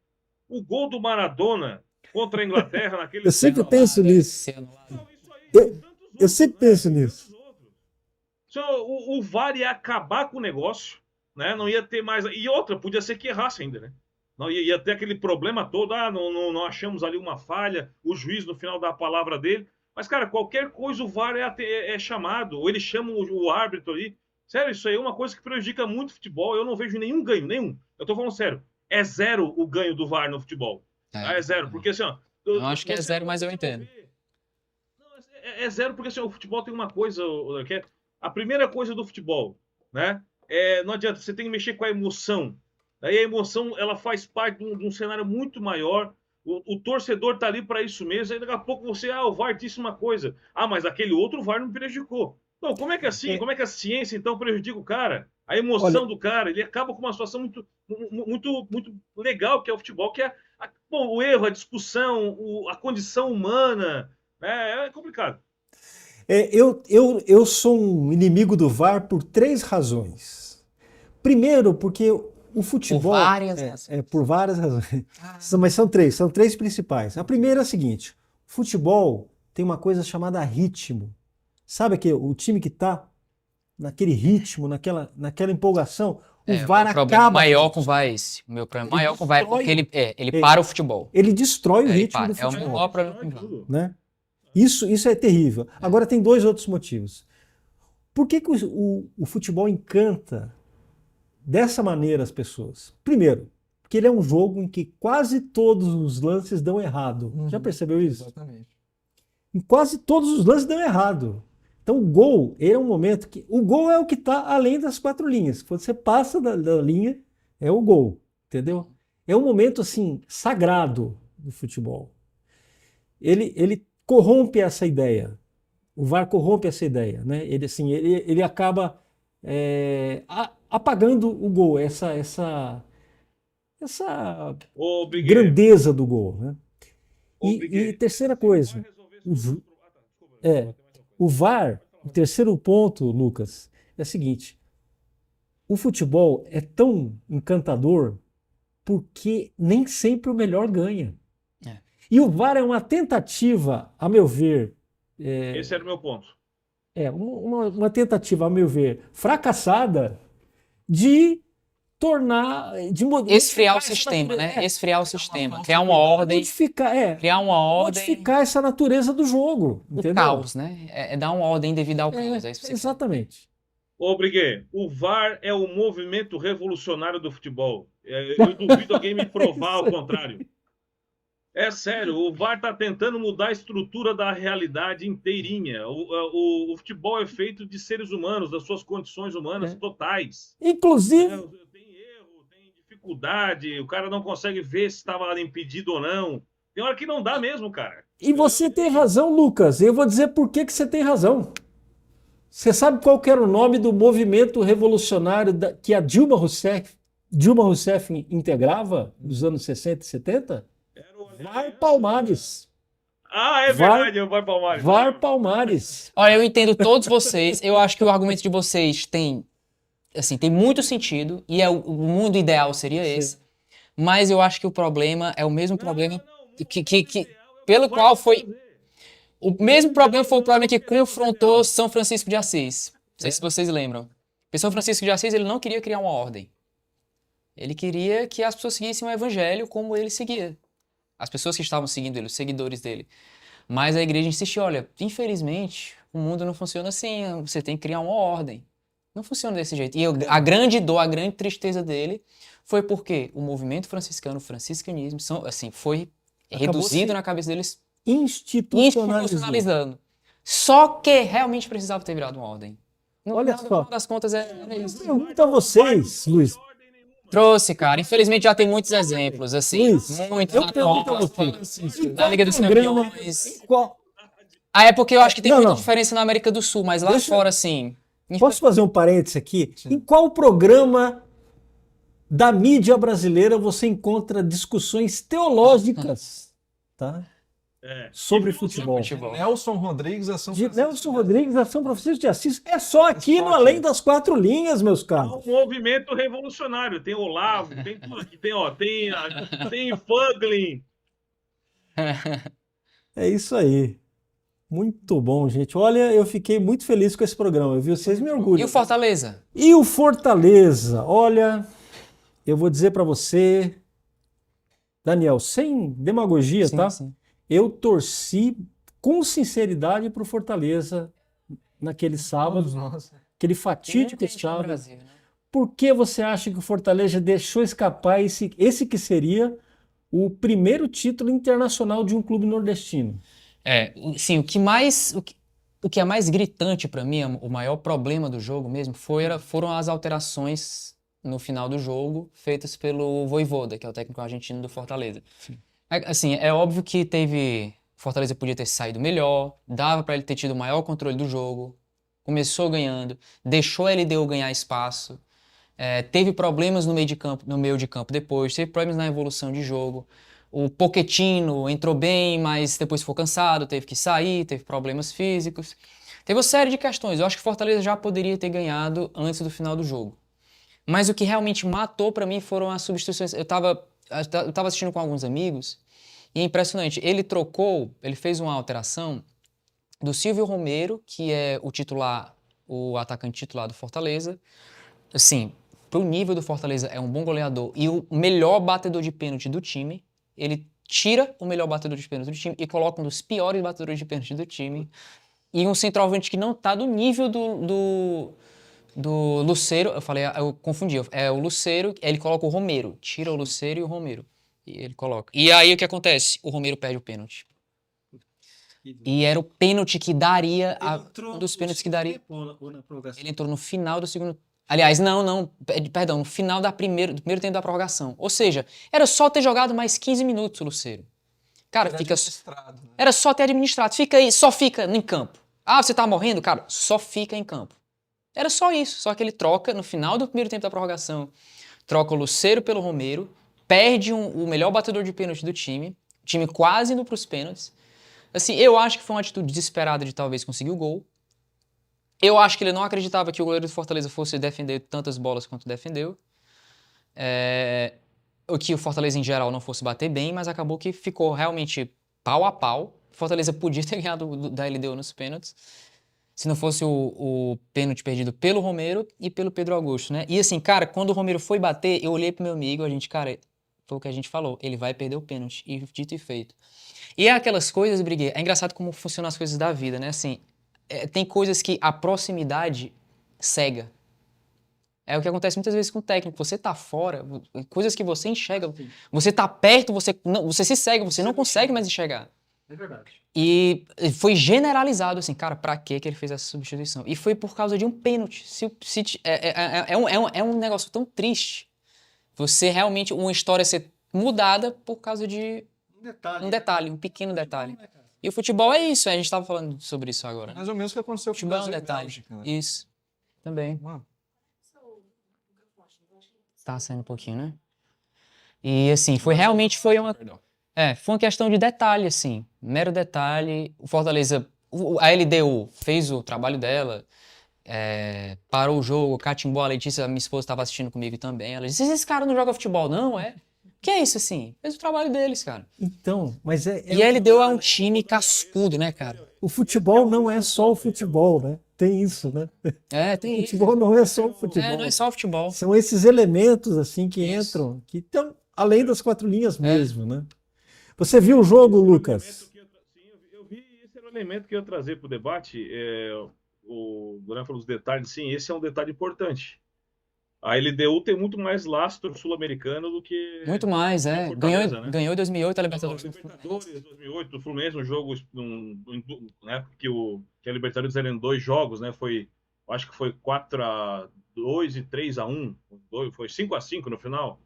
o gol do Maradona contra a Inglaterra naquele Eu sempre final? penso nisso. Ser anulado. Não, isso aí, Eu- tem tantos eu outros, sempre né? penso Tem nisso. tantos outros. O VAR ia acabar com o negócio, né? Não ia ter mais. E outra, podia ser que errasse ainda, né? Não ia ter aquele problema todo, não achamos ali uma falha, o juiz no final dá a palavra dele. Mas, cara, qualquer coisa o VAR é chamado, ou eles chamam o árbitro ali. Sério, isso aí é uma coisa que prejudica muito o futebol. Eu não vejo nenhum ganho, nenhum. Eu tô falando sério. É zero o ganho do VAR no futebol. É zero, porque assim, ó. Eu acho que é zero, mas eu entendo. Não, é zero porque assim, o futebol tem uma coisa, que é a primeira coisa do futebol, né? Não adianta, você tem que mexer com a emoção. Aí a emoção, ela faz parte de um cenário muito maior. O torcedor tá ali para isso mesmo. Aí daqui a pouco o VAR disse uma coisa. Mas aquele outro VAR não prejudicou. Então, como é que é assim? Como é que a ciência então prejudica o cara? A emoção Olha, do cara, ele acaba com uma situação muito legal que é o futebol, que é o erro, a discussão, a condição humana. É complicado. Eu sou um inimigo do VAR por 3 razões. Primeiro, porque o futebol. Por várias razões. Por várias razões. Mas são três principais. A primeira é a seguinte: o futebol tem uma coisa chamada ritmo. Sabe que o time que está naquele ritmo, naquela empolgação, o VAR O problema acaba. maior com o VAR é esse. O meu problema maior com o VAR é porque ele para o futebol. Ele destrói o Ele ritmo para. do É o futebol. maior problema com o VAR. Né? Isso é terrível. Agora tem 2 outros motivos. Por que o futebol encanta dessa maneira as pessoas? Primeiro, porque ele é um jogo em que quase todos os lances dão errado. Já percebeu isso? Exatamente. Em quase todos os lances dão errado. Então o gol, ele é um momento que... O gol é o que está além das 4 linhas. Quando você passa da linha, é o gol. Entendeu? É um momento, assim, sagrado do futebol. Ele corrompe essa ideia. O VAR corrompe essa ideia. Né? Ele acaba apagando o gol, essa Ô, Briguet, grandeza do gol. Né? ô, Briguet, E terceira se coisa, VAR resolvesse desculpa. o VAR, o terceiro ponto, Lucas, é o seguinte: o futebol é tão encantador porque nem sempre o melhor ganha. E o VAR é uma tentativa, a meu ver, Esse era o meu ponto. uma tentativa, a meu ver, fracassada de tornar, Esfriar o essa sistema, natureza- né? Esfriar o sistema. Criar uma ordem. Criar uma ordem. modificar essa natureza do jogo, O entendeu? caos, né? É dar uma ordem devida ao caos. É isso que você Exatamente. Ô, Briguet, o VAR é o movimento revolucionário do futebol. Eu duvido alguém me provar o contrário. É sério, o VAR está tentando mudar a estrutura da realidade inteirinha. O futebol é feito de seres humanos, das suas condições humanas totais. Inclusive, Tem erro, tem dificuldade, o cara não consegue ver se estava impedido ou não. Tem hora que não dá mesmo, cara. e você tem razão, Lucas. Eu vou dizer por que você tem razão. Você sabe qual que era o nome do movimento revolucionário que a Dilma Rousseff integrava nos anos 60 e 70? VAR Palmares. É verdade, o VAR Palmares. VAR Palmares. Olha, eu entendo todos vocês. Eu acho que o argumento de vocês tem muito sentido. E o mundo ideal seria esse. Mas eu acho que o problema é o mesmo problema pelo qual foi... O mesmo problema foi o problema que confrontou São Francisco de Assis. Não sei se vocês lembram. Porque São Francisco de Assis, ele não queria criar uma ordem. Ele queria que as pessoas seguissem o evangelho como ele seguia. as pessoas que estavam seguindo ele, os seguidores dele. Mas a igreja insistiu, olha, infelizmente, o mundo não funciona assim, você tem que criar uma ordem. Não funciona desse jeito. E a grande dor, a grande tristeza dele foi porque o movimento franciscano, o franciscanismo, assim, foi reduzido na cabeça deles, institucionalizando. Só que realmente precisava ter virado uma ordem. Olha No só. final das contas, é isso. Pergunto a vocês, Luiz. Trouxe, cara. Infelizmente já tem muitos exemplos, assim. Luiz, Muito. eu pergunto a vocês. Na Liga dos programa- Campeões. Qual- Ah, é porque eu acho que tem Não, muita não. diferença na América do Sul, mas lá Deixa- fora, assim. Posso fazer um parênteses aqui? Em qual programa da mídia brasileira você encontra discussões teológicas, tá? Sobre futebol? Nelson Rodrigues, a São De Francisco. Nelson Rodrigues a São Francisco de Assis. É só aqui É só no aqui. Além das Quatro Linhas, meus É caros. um movimento revolucionário. Tem Olavo, tem tudo aqui. Tem Fuglin. É isso aí. Muito bom, gente. Olha, eu fiquei muito feliz com esse programa, viu? Vocês me E orgulham. o Fortaleza? E o Fortaleza? Olha, eu vou dizer pra você, Daniel, sem demagogia, Sim, tá? sim. Eu torci com sinceridade pro Fortaleza naquele sábado, Todos nós. aquele Tem fatídico muita gente no sábado. Brasil, né? Por que você acha que o Fortaleza deixou escapar esse que seria o primeiro título internacional de um clube nordestino? Sim, o que é mais gritante pra mim, o maior problema do jogo mesmo, foram as alterações no final do jogo feitas pelo Vojvoda, que é o técnico argentino do Fortaleza. Assim, é óbvio que Fortaleza podia ter saído melhor, dava pra ele ter tido maior controle do jogo, começou ganhando, deixou a LDU ganhar espaço, teve problemas no meio de campo depois, teve problemas na evolução de jogo. O Pochettino entrou bem, mas depois ficou cansado, teve que sair, teve problemas físicos. Teve uma série de questões. Eu acho que o Fortaleza já poderia ter ganhado antes do final do jogo. Mas o que realmente matou pra mim foram as substituições. Eu tava assistindo com alguns amigos e é impressionante. Ele fez uma alteração do Silvio Romero, que é o atacante titular do Fortaleza. Assim, pro nível do Fortaleza, é um bom goleador e o melhor batedor de pênalti do time. Ele tira o melhor batedor de pênalti do time e coloca um dos piores batedores de pênalti do time. E um centroavante que não tá do nível do Lucero. Eu confundi. É o Lucero, ele coloca o Romero. Tira o Lucero e o Romero. E ele coloca. E aí o que acontece? O Romero perde o pênalti. E era o pênalti que daria. Um dos pênaltis que daria. Ele entrou no final do segundo. Aliás, perdão, no final do primeiro tempo da prorrogação. Ou seja, era só ter jogado mais 15 minutos o Lucero. Cara, Era administrado, né? era só ter administrado. Fica aí, só fica em campo. Ah, você tá morrendo? Cara, só fica em campo. Era só isso. Só que ele troca, no final do primeiro tempo da prorrogação, troca o Lucero pelo Romero, perde o melhor batedor de pênalti do time, o time quase indo pros pênaltis. Assim, eu acho que foi uma atitude desesperada de talvez conseguir o gol. Eu acho que ele não acreditava que o goleiro do Fortaleza fosse defender tantas bolas quanto defendeu. Ou que o Fortaleza, em geral, não fosse bater bem, mas acabou que ficou realmente pau a pau. O Fortaleza podia ter ganhado da LDU nos pênaltis, se não fosse o pênalti perdido pelo Romero e pelo Pedro Augusto, né? E assim, cara, quando o Romero foi bater, eu olhei pro meu amigo, cara, foi o que a gente falou, ele vai perder o pênalti, e dito e feito. E é aquelas coisas, Briguet, é engraçado como funcionam as coisas da vida, né? Assim, tem coisas que a proximidade cega. É o que acontece muitas vezes com o técnico. Você tá fora, coisas que você enxerga, você tá perto, você se cega, você não consegue mais enxergar. É verdade. E foi generalizado assim, cara, pra que ele fez essa substituição? E foi por causa de um pênalti. É um negócio tão triste. Você realmente, uma história ser mudada por causa de um detalhe, um pequeno detalhe. E o futebol é isso, a gente tava falando sobre isso agora. Mais ou menos o que aconteceu com o Futebol é um Brasil e detalhe. Bélgica, né? Isso. Também. Mano, Tá saindo um pouquinho, né? E assim, foi uma perdão. foi uma questão de detalhe, assim, mero detalhe. O Fortaleza, a LDU fez o trabalho dela, parou o jogo, catimbou a Letícia, minha esposa estava assistindo comigo também. Ela disse: esse cara não joga futebol, não, é? Que é isso, assim? Fez o trabalho deles, cara. Então, mas E a LDU é um time cascudo, né, cara? o futebol não é só o futebol, né? Tem isso, né? Tem O isso. futebol não é só o futebol. Não é só o futebol. São esses elementos assim que Isso. entram, que estão além das quatro linhas mesmo, né? Você viu o jogo, Lucas? Eu vi, esse era o elemento que eu ia trazer para o debate. O Duran falou dos detalhes, sim, esse é um detalhe importante. A LDU tem muito mais lastro sul-americano do que Muito mais, do que é. Fortaleza, né? Ganhou em 2008 a A Libertadores. Libertadores 2008, o Fluminense, um jogo, né, que a Libertadores era em 2 jogos, né? Acho que foi 4-2 e 3-1, foi 5-5 no final,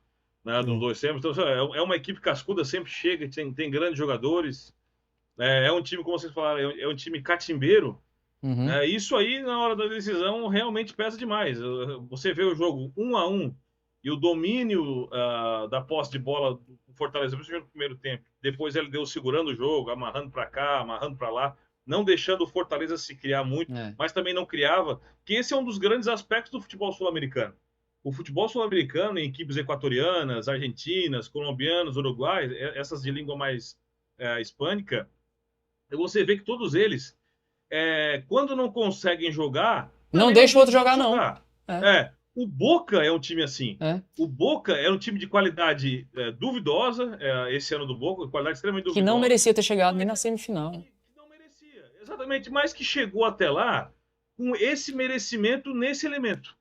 né, dos dois tempos. Então, é uma equipe cascuda, sempre chega, tem grandes jogadores. É um time, como vocês falaram, é um time catimbeiro. Uhum. Isso aí, na hora da decisão, realmente pesa demais. Você vê o jogo 1-1 e o domínio da posse de bola do Fortaleza, principalmente no primeiro tempo. Depois ele deu segurando o jogo, amarrando para cá, amarrando para lá, não deixando o Fortaleza se criar muito, mas também não criava. Que esse é um dos grandes aspectos do futebol sul-americano. O futebol sul-americano, em equipes equatorianas, argentinas, colombianas, uruguaias, essas de língua mais hispânica, você vê que todos eles quando não conseguem jogar, Não deixa o outro jogar, não. O Boca é um time assim. O Boca é um time de qualidade duvidosa, esse ano do Boca, qualidade extremamente duvidosa. Que não merecia ter chegado nem na semifinal. Que não merecia, exatamente, mas que chegou até lá com esse merecimento nesse elemento.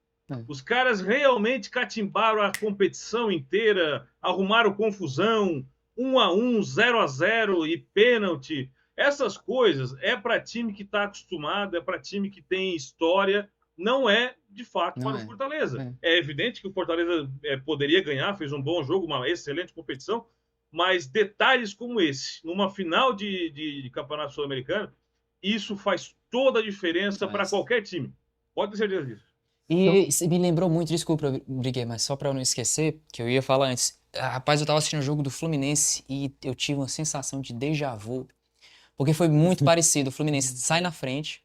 Os caras realmente catimbaram a competição inteira, arrumaram confusão, 1-1, 0-0 e pênalti. Essas coisas é para time que está acostumado, é para time que tem história, não é de fato para o Fortaleza. É evidente que o Fortaleza poderia ganhar, fez um bom jogo, uma excelente competição, mas detalhes como esse, numa final de campeonato sul-americano, isso faz toda a diferença para qualquer time. Pode ter certeza disso. E me lembrou muito, desculpa, Briguei, mas só para eu não esquecer, que eu ia falar antes. Rapaz, eu tava assistindo o jogo do Fluminense e eu tive uma sensação de déjà vu. Porque foi muito parecido. O Fluminense sai na frente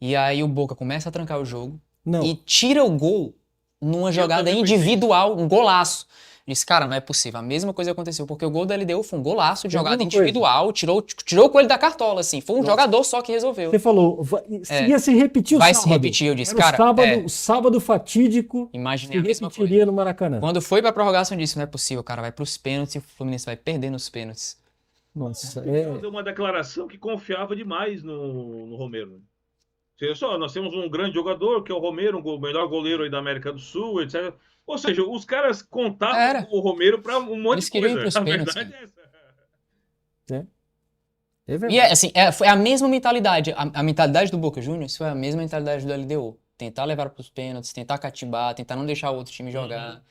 e aí o Boca começa a trancar o jogo e tira o gol numa jogada individual, um golaço. Eu disse, cara, não é possível. A mesma coisa aconteceu, porque o gol da LDU foi um golaço de jogada individual, tirou o coelho da cartola, assim. Foi um jogador só que resolveu. Você falou, ia se repetir o sábado. Vai se repetir, eu disse, cara. O sábado fatídico imaginei se repetiria no Maracanã. Quando foi pra prorrogação, eu disse, não é possível, cara, vai pros pênaltis e o Fluminense vai perder nos pênaltis. Nossa, deu uma declaração que confiava demais no Romero. Nós temos um grande jogador, que é o Romero, o melhor goleiro aí da América do Sul, etc. Ou seja, os caras contavam com o Romero para um monte de coisa. Pros pênaltis, verdade é essa. É verdade. E assim, foi a mesma mentalidade. A mentalidade do Boca Juniors foi a mesma mentalidade do LDU. Tentar levar pros pênaltis, tentar catimbar, tentar não deixar o outro time jogar.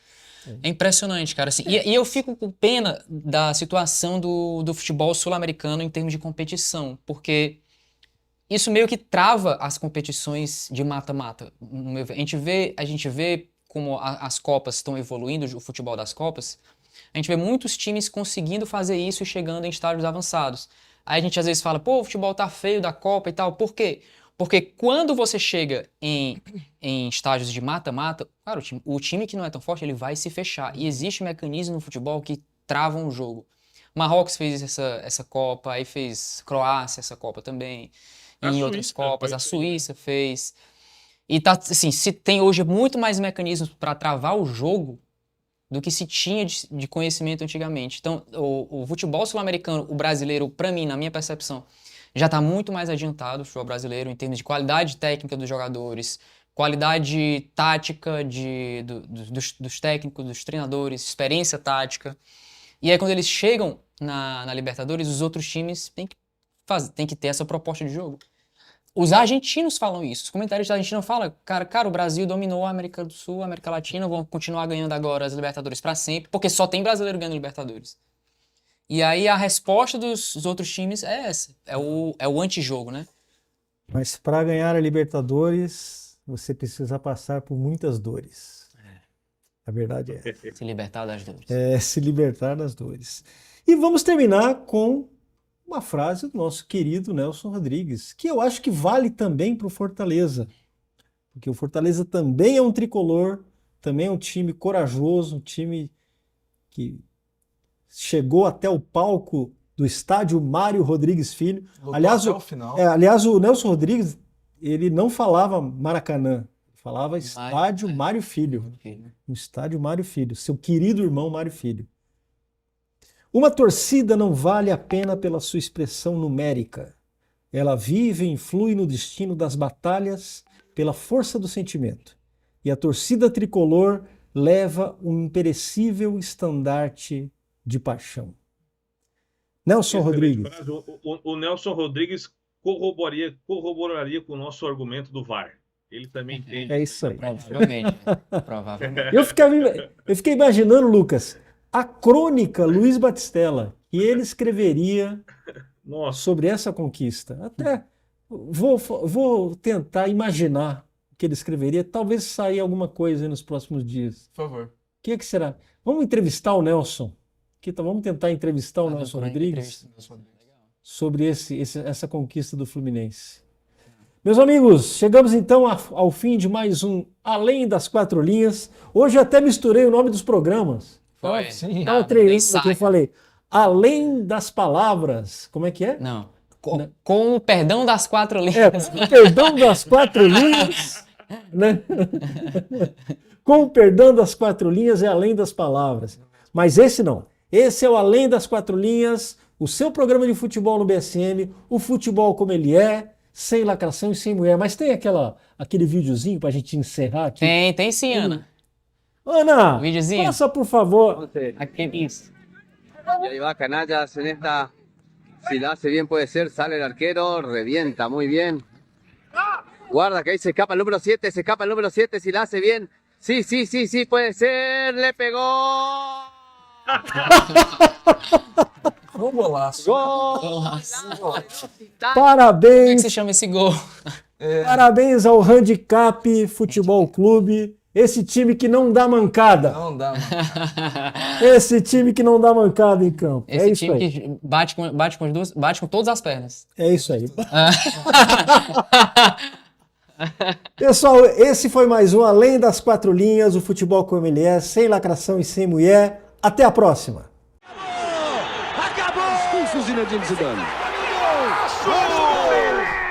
É impressionante, cara. Assim, e eu fico com pena da situação do futebol sul-americano em termos de competição, porque isso meio que trava as competições de mata-mata. A gente vê como as Copas estão evoluindo, o futebol das Copas. A gente vê muitos times conseguindo fazer isso e chegando em estágios avançados. Aí a gente às vezes fala, pô, o futebol tá feio da Copa e tal. Por quê? Porque quando você chega em estágios de mata-mata, claro, o time que não é tão forte, ele vai se fechar. E existe um mecanismo no futebol que travam o jogo. Marrocos fez essa Copa, aí fez Croácia essa Copa também. Em outras Copas, a Suíça fez. E tá, assim, se tem hoje muito mais mecanismos para travar o jogo do que se tinha de conhecimento antigamente. Então, o futebol sul-americano, o brasileiro, para mim, na minha percepção, já está muito mais adiantado, o futebol brasileiro, em termos de qualidade técnica dos jogadores, qualidade tática dos técnicos, dos treinadores, experiência tática. E aí, quando eles chegam na Libertadores, os outros times têm que ter essa proposta de jogo. Os argentinos falam isso. Os comentários da Argentina falam, cara, o Brasil dominou a América do Sul, a América Latina, vão continuar ganhando agora as Libertadores para sempre, porque só tem brasileiro ganhando Libertadores. E aí a resposta dos outros times é essa, é o antijogo, né? Mas para ganhar a Libertadores, você precisa passar por muitas dores. A verdade é essa. Se libertar das dores. Se libertar das dores. E vamos terminar com uma frase do nosso querido Nelson Rodrigues, que eu acho que vale também para o Fortaleza. Porque o Fortaleza também é um tricolor, também é um time corajoso, um time que chegou até o palco do estádio Mário Rodrigues Filho. Aliás, o Nelson Rodrigues, ele não falava Maracanã, falava estádio Mário Filho. Um estádio Mário Filho, seu querido irmão Mário Filho. Uma torcida não vale a pena pela sua expressão numérica. Ela vive e influi no destino das batalhas pela força do sentimento. E a torcida tricolor leva um imperecível estandarte de paixão. Nelson Rodrigues. Frase. O Nelson Rodrigues corroboraria com o nosso argumento do VAR. Ele também entende. É isso aí. Provavelmente. Provavelmente. Eu fiquei imaginando, Lucas, a crônica Luiz Batistella, que ele escreveria Nossa, sobre essa conquista. Até vou tentar imaginar o que ele escreveria. Talvez saia alguma coisa aí nos próximos dias. Por favor. O que será? Vamos entrevistar o Nelson. Vamos tentar entrevistar o Nelson Rodrigues sobre essa conquista do Fluminense. Meus amigos, chegamos então ao fim de mais um Além das Quatro Linhas. Hoje eu até misturei o nome dos programas. Foi. Sim. Estava treinando aqui, eu falei Além das Palavras. Como é que é? Não. Com o perdão das 4 linhas. Com o perdão das 4 linhas. Né? Com o perdão das 4 linhas é Além das Palavras. Mas esse não. Esse é o Além das 4 Linhas, o seu programa de futebol no BSM, o futebol como ele é, sem lacração e sem mulher. Mas tem aquele videozinho pra gente encerrar aqui? Tem sim, Ana. Ana, Videozinho? passa por favor. Aqui, isso. Y ahí va Canallas en esta. Si la hace bien puede ser, sale el arquero, revienta muy bien. Guarda que ahí se escapa el número 7, si la hace bien. Sí, puede ser, le pegó. Um golaço. Golaço. Como é que Parabéns, se chama esse gol? parabéns ao Handicap Futebol Clube, esse time que não dá mancada. Não dá, mano. Esse time que não dá mancada em campo. Esse É isso time aí. que bate com todas as pernas. É isso aí. Pessoal, esse foi mais um Além das Quatro Linhas, o futebol como ele é, sem lacração e sem mulher. Até a próxima. Expulso Zinedine Zidane. Gol!